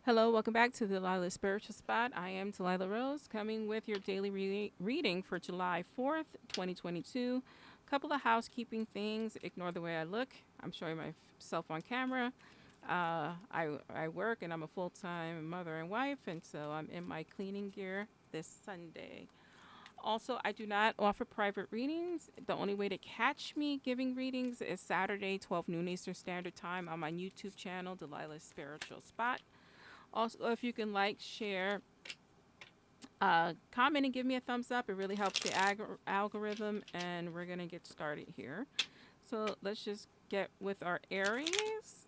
Hello, welcome back to the Delilah Spiritual Spot. I am Delilah Rose, coming with your daily reading for July 4th, 2022. Couple of housekeeping things. Ignore the way I look. I'm showing myself on camera. I work and I'm a full time mother and wife, and so I'm in my cleaning gear this Sunday. Also, I do not offer private readings. The only way to catch me giving readings is Saturday, 12 noon Eastern Standard Time on my YouTube channel, Delilah's Spiritual Spot. Also, if you can like, share, comment, and give me a thumbs up, it really helps the algorithm. And we're going to get started here. So let's just get with our Aries.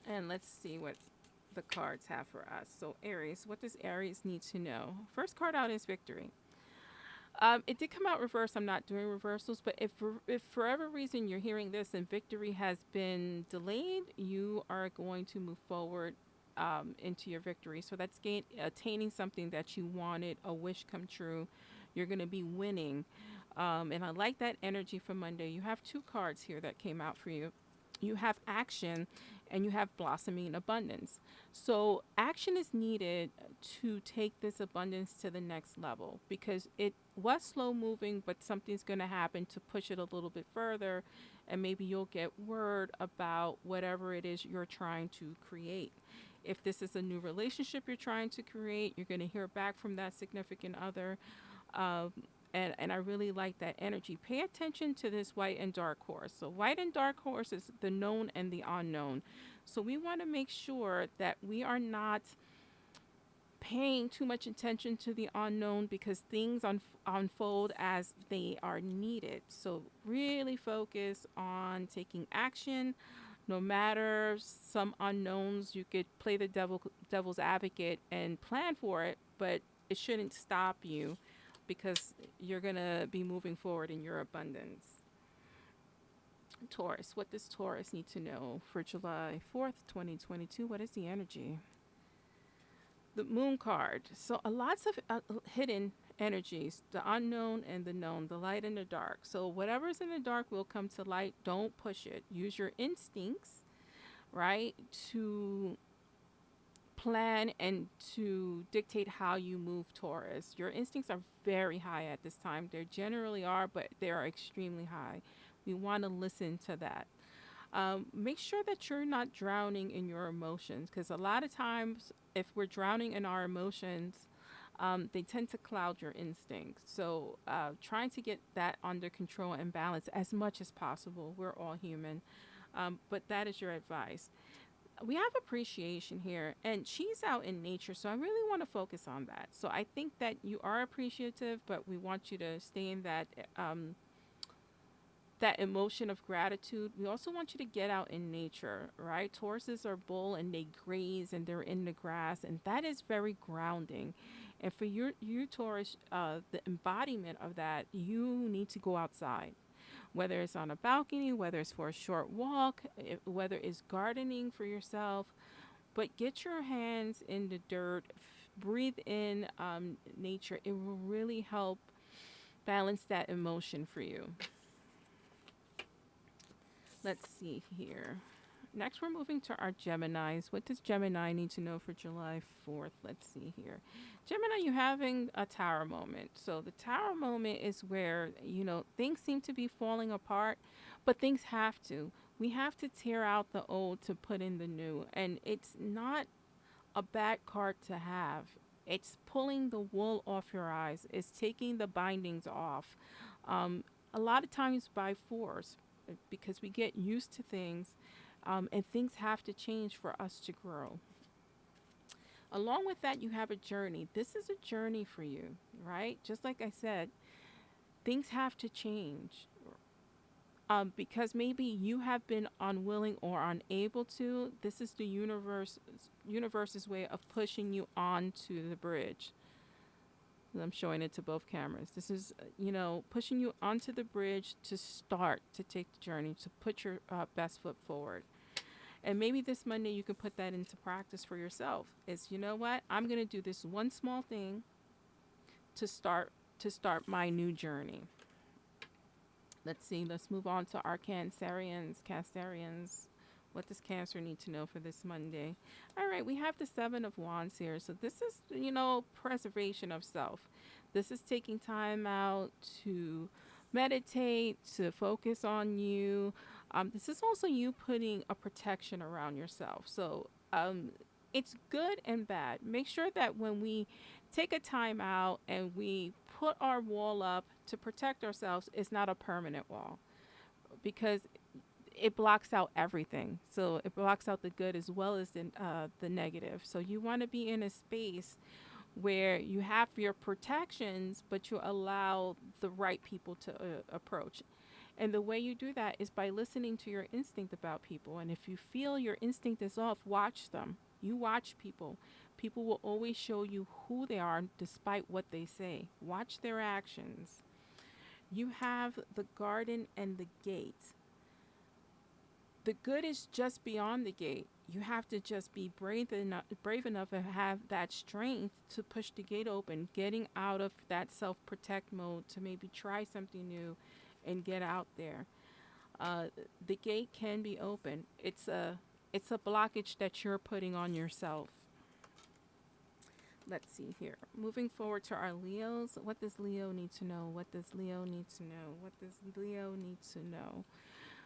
And let's see what the cards have for us. So, Aries, what does Aries need to know? First card out is victory. It did come out reverse. I'm not doing reversals, but if for whatever reason you're hearing this and victory has been delayed, you are going to move forward into your victory. So that's attaining something that you wanted, a wish come true. You're going to be winning. And I like that energy for Monday. You have two cards here that came out for you. You have action and you have blossoming abundance. So, action is needed to take this abundance to the next level because it was slow moving, but something's going to happen to push it a little bit further. And maybe you'll get word about whatever it is you're trying to create. If this is a new relationship you're trying to create, you're going to hear back from that significant other. Um, and I really like that energy. Pay attention to this white and dark horse. So, white and dark horse is the known and the unknown. So, we want to make sure that we are not paying too much attention to the unknown because things unfold as they are needed. So, really focus on taking action. No matter some unknowns, you could play the devil's advocate and plan for it, but it shouldn't stop you because you're going to be moving forward in your abundance. Taurus, what does Taurus need to know for July 4th, 2022? What is the energy? The moon card. So, lots of hidden energies, the unknown and the known, the light and the dark. So, whatever's in the dark will come to light. Don't push it. Use your instincts, right, to plan and to dictate how you move, Taurus. Your instincts are very high at this time. They generally are, but they are extremely high. We want to listen to that. Make sure that you're not drowning in your emotions because a lot of times, if we're drowning in our emotions, they tend to cloud your instincts. So, trying to get that under control and balance as much as possible. We're all human. But that is your advice. We have appreciation here, and she's out in nature, so I really want to focus on that. So I think that you are appreciative, but we want you to stay in that emotion of gratitude. We also want you to get out in nature, right? Tauruses are bull and they graze and they're in the grass, and that is very grounding. And for you Taurus, the embodiment of that, you need to go outside, whether it's on a balcony, whether it's for a short walk, whether it's gardening for yourself. But get your hands in the dirt, breathe in nature. It will really help balance that emotion for you. Let's see here. Next, we're moving to our Geminis. What does Gemini need to know for July 4th? Let's see here. Gemini, you're having a tower moment. So, the tower moment is where, things seem to be falling apart, but things have to. We have to tear out the old to put in the new. And it's not a bad card to have. It's pulling the wool off your eyes, it's taking the bindings off. Um, a lot of times by force because we get used to things and things have to change for us to grow. Along with that, you have a journey. This is a journey for you, right? Just like I said, things have to change because maybe you have been unwilling or unable to. This is the universe's way of pushing you onto the bridge. I'm showing it to both cameras. This is, pushing you onto the bridge to start to take the journey, to put your best foot forward. And maybe this Monday you can put that into practice for yourself. Is you know what? I'm going to do this one small thing to start my new journey. Let's see. Let's move on to our Cancerians. Cancerians, What does Cancer need to know for this Monday? All right, we have the Seven of Wands here. So this is, preservation of self. This is taking time out to meditate, to focus on you. This is also you putting a protection around yourself. So it's good and bad. Make sure that when we take a time out and we put our wall up to protect ourselves, it's not a permanent wall because it blocks out everything. So it blocks out the good as well as the negative. So you want to be in a space where you have your protections, but you allow the right people to approach. And the way you do that is by listening to your instinct about people. And if you feel your instinct is off, watch them. You watch people. People will always show you who they are despite what they say. Watch their actions. You have the garden and the gate. The good is just beyond the gate. You have to just be brave enough and have that strength to push the gate open, getting out of that self protect mode to maybe try something new and get out there. Uh, the gate can be open. It's a blockage that you're putting on yourself. Let's see here. Moving forward to our Leos. What does Leo need to know? What does Leo need to know? What does Leo need to know?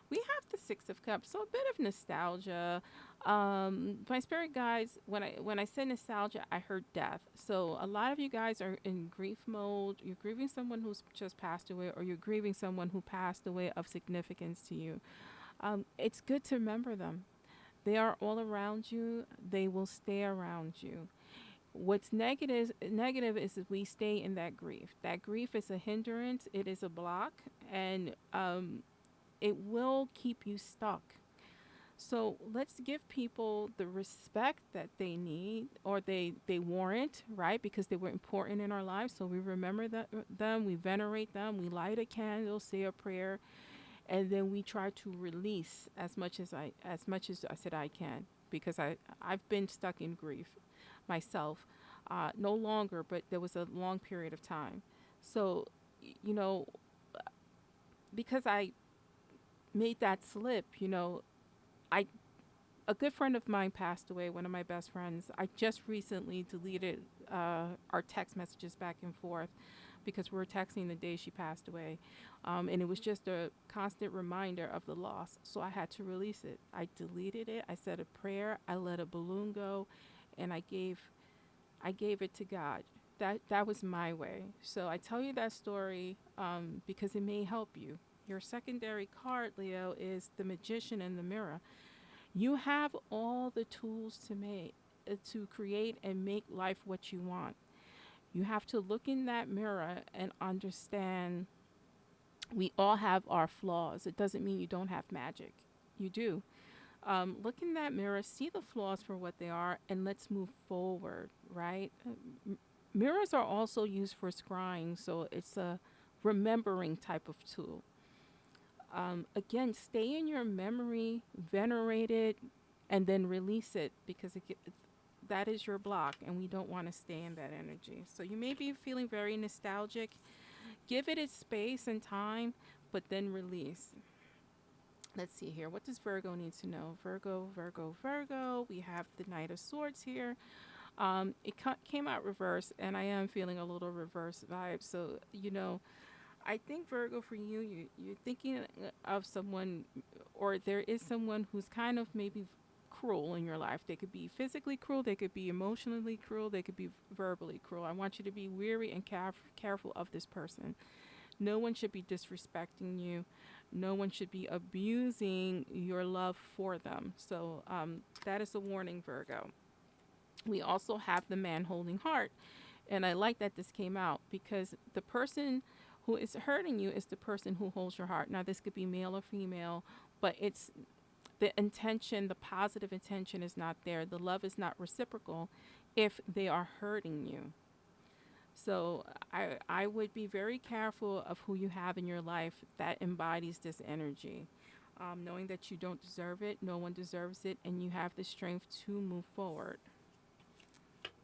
We have the Six of Cups, so a bit of nostalgia. My spirit guides, when I said nostalgia, I heard death. So a lot of you guys are in grief mode. You're grieving someone who's just passed away, or you're grieving someone who passed away of significance to you. It's good to remember them. They are all around you. They will stay around you. What's negative is if we stay in that grief. That grief is a hindrance. It is a block, and it will keep you stuck. So let's give people the respect that they need or they warrant, right? Because they were important in our lives. So we remember them, we venerate them, we light a candle, say a prayer, and then we try to release as much as I said I can, because I've been stuck in grief myself. No longer, but there was a long period of time. So, you know, because I made that slip, I a good friend of mine passed away, one of my best friends. I just recently deleted our text messages back and forth because we were texting the day she passed away. And it was just a constant reminder of the loss. So I had to release it. I deleted it. I said a prayer. I let a balloon go, and I gave it to God. That was my way. So I tell you that story because it may help you. Your secondary card, Leo, is the Magician and the Mirror. You have all the tools to create and make life what you want. You have to look in that mirror and understand we all have our flaws. It doesn't mean you don't have magic. You do. Look in that mirror, see the flaws for what they are, and let's move forward, right? Mirrors are also used for scrying, so it's a remembering type of tool. Again, stay in your memory, venerate it, and then release it because that is your block, and we don't want to stay in that energy. So you may be feeling very nostalgic. Give it its space and time, but then release. Let's see here. What does Virgo need to know? Virgo, Virgo, Virgo. We have the Knight of Swords here. It came out reverse, and I am feeling a little reverse vibe. So, I think Virgo, for you're thinking of someone, or there is someone who's kind of maybe cruel in your life. They could be physically cruel, they could be emotionally cruel, they could be verbally cruel. I want you to be wary and careful of this person. No one should be disrespecting you. No one should be abusing your love for them. So that is a warning, Virgo. We also have the man holding heart. And I like that this came out because the person who is hurting you is the person who holds your heart. Now, this could be male or female, but it's the intention, the positive intention is not there. The love is not reciprocal if they are hurting you. So I would be very careful of who you have in your life that embodies this energy. Knowing that you don't deserve it, no one deserves it, and you have the strength to move forward.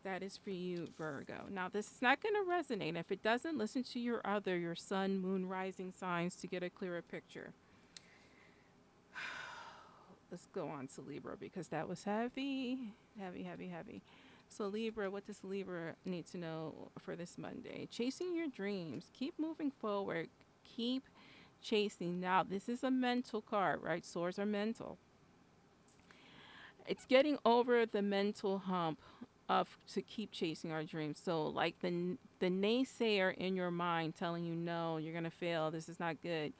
That is for you, Virgo. Now, this is not going to resonate. If it doesn't, listen to your sun, moon, rising signs to get a clearer picture. Let's go on to Libra because that was heavy, heavy, heavy, heavy. So, Libra, what does Libra need to know for this Monday? Chasing your dreams. Keep moving forward. Keep chasing. Now, this is a mental card, right? Swords are mental. It's getting over the mental hump of to keep chasing our dreams. So, like the naysayer in your mind telling you, no, you're going to fail. This is not good.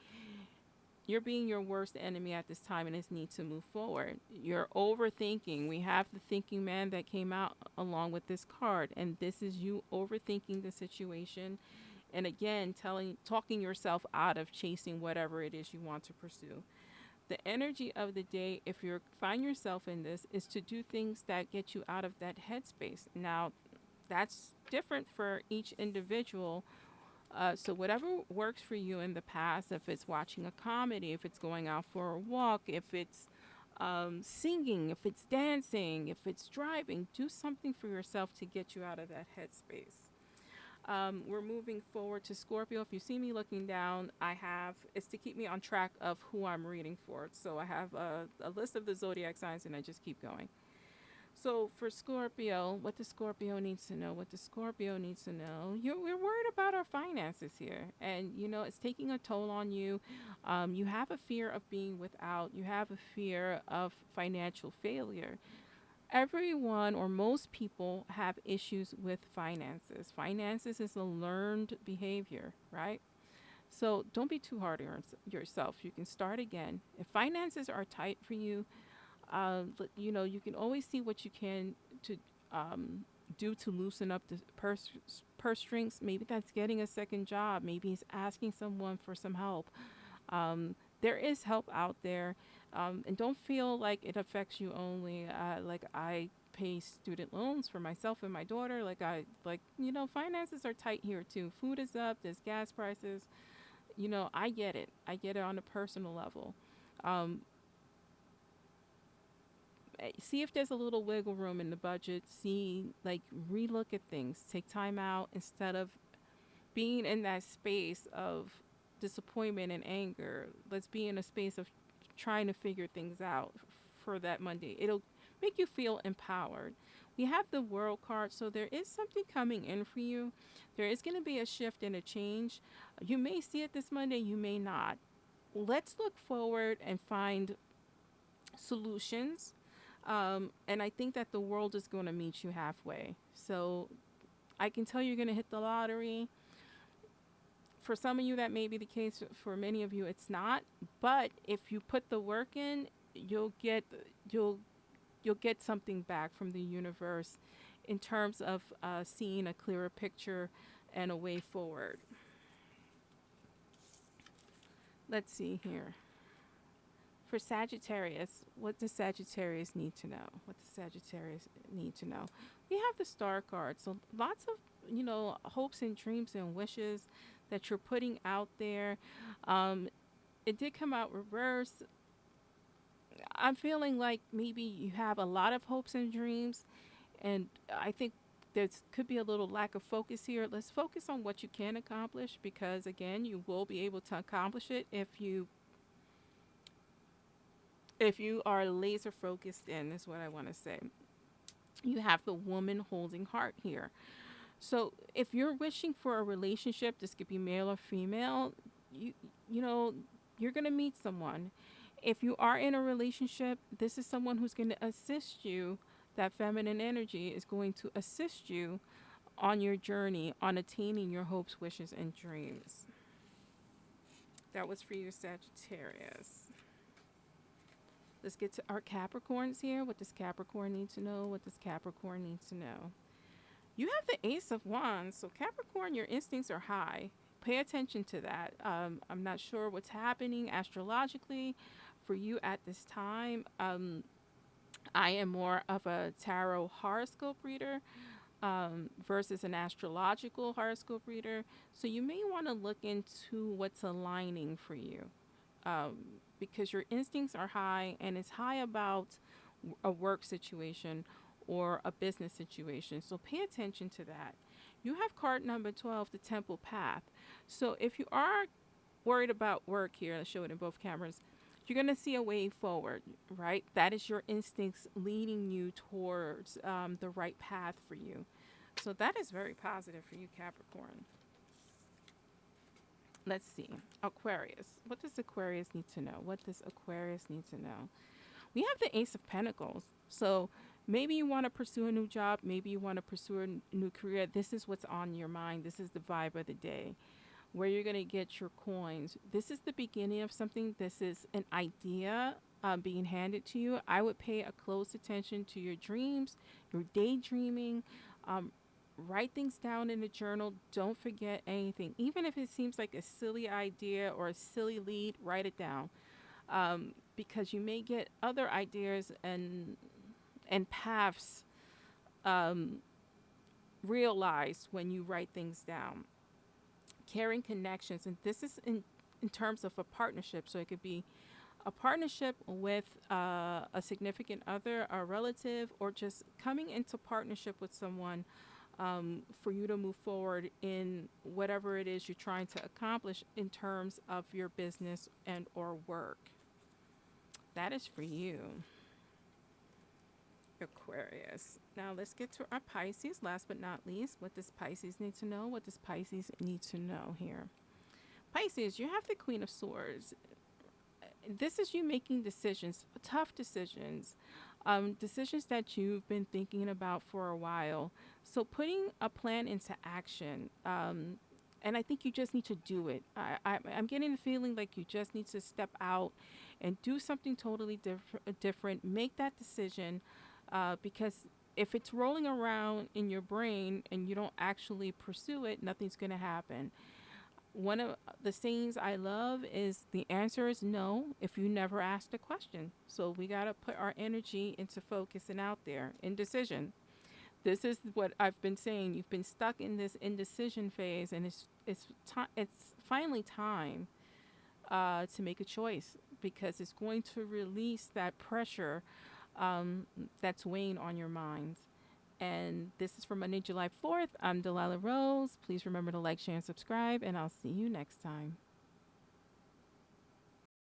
You're being your worst enemy at this time and it's need to move forward. You're overthinking. We have the thinking man that came out along with this card, and this is you overthinking the situation and again talking yourself out of chasing whatever it is you want to pursue. The energy of the day, if you find yourself in this, is to do things that get you out of that headspace. Now, that's different for each individual, so whatever works for you in the past, if it's watching a comedy, if it's going out for a walk, if it's singing, if it's dancing, if it's driving, do something for yourself to get you out of that headspace. We're moving forward to Scorpio. If you see me looking down, it's to keep me on track of who I'm reading for. So I have a list of the zodiac signs and I just keep going. So for Scorpio, what the Scorpio needs to know, what the Scorpio needs to know, we're worried about our finances here. And, it's taking a toll on you. You have a fear of being without, you have a fear of financial failure. Everyone or most people have issues with finances. Finances is a learned behavior, right? So don't be too hard on yourself. You can start again. If finances are tight for you, you can always see what you can to do to loosen up the purse strings. Maybe that's getting a second job. Maybe it's asking someone for some help. There is help out there, and don't feel like it affects you only. Like I pay student loans for myself and my daughter. Finances are tight here too. Food is up. There's gas prices. I get it. I get it on a personal level. Um, See if there's a little wiggle room in the budget. Relook at things. Take time out instead of being in that space of disappointment and anger. Let's be in a space of trying to figure things out for that Monday. It'll make you feel empowered. We have the world card, so there is something coming in for you. There is going to be a shift and a change. You may see it this Monday, you may not. Let's look forward and find solutions. And I think that the world is going to meet you halfway. So I can tell you're going to hit the lottery. For some of you, that may be the case. For many of you, it's not. But if you put the work in, you'll get something back from the universe in terms of seeing a clearer picture and a way forward. Let's see here. For Sagittarius, what does Sagittarius need to know? What does Sagittarius need to know? We have the star card. So lots of, hopes and dreams and wishes that you're putting out there. It did come out reverse. I'm feeling like maybe you have a lot of hopes and dreams, and I think there could be a little lack of focus here. Let's focus on what you can accomplish because, again, you will be able to accomplish it if you are laser focused in, is what I want to say. You have the woman holding heart here. So if you're wishing for a relationship, this could be male or female, you you know, you're going to meet someone. If you are in a relationship, this is someone who's going to assist you. That feminine energy is going to assist you on your journey on attaining your hopes, wishes, and dreams. That was for you, Sagittarius. Let's get to our Capricorns here. What does Capricorn need to know? What does Capricorn need to know? You have the Ace of Wands. So, Capricorn, your instincts are high. Pay attention to that. I'm not sure what's happening astrologically for you at this time. I am more of a tarot horoscope reader versus an astrological horoscope reader. So, you may want to look into what's aligning for you um, because your instincts are high and it's high about a work situation or a business situation. So pay attention to that. You have card number 12, the Temple Path. So if you are worried about work here, let's show it in both cameras. you're going to see a way forward, right? That is your instincts leading you towards the right path for you. So that is very positive for you, Capricorn. Let's see. Aquarius. What does Aquarius need to know? What does Aquarius need to know? We have the Ace of Pentacles. So maybe you want to pursue a new job. Maybe you want to pursue a new career. This is what's on your mind. This is the vibe of the day where you're going to get your coins. This is the beginning of something. This is an idea being handed to you. I would pay a close attention to your dreams, your daydreaming. Um, Write things down in a journal. Don't forget anything. Even if it seems like a silly idea or a silly lead, write it down, because you may get other ideas and paths um, realized when you write things down. Caring connections, and this is in terms of a partnership. So it could be a partnership with a significant other, a relative, or just coming into partnership with someone for you to move forward in whatever it is you're trying to accomplish in terms of your business and or work. That is for you, Aquarius. Now let's get to our Pisces. Last but not least, what does Pisces need to know? What does Pisces need to know here? Pisces, you have the Queen of Swords. This is you making decisions, tough decisions, decisions that you've been thinking about for a while. So putting a plan into action. And I think you just need to do it. I'm getting the feeling like you just need to step out and do something totally different. Make that decision, because if it's rolling around in your brain and you don't actually pursue it, nothing's going to happen. One of the sayings I love is the answer is no if you never ask the question. So we got to put our energy into focusing out there. Indecision. This is what I've been saying. You've been stuck in this indecision phase, and it's finally time to make a choice, because it's going to release that pressure that's weighing on your mind. And this is for Monday, July 4th. I'm Delilah Rose. Please remember to like, share, and subscribe, and I'll see you next time.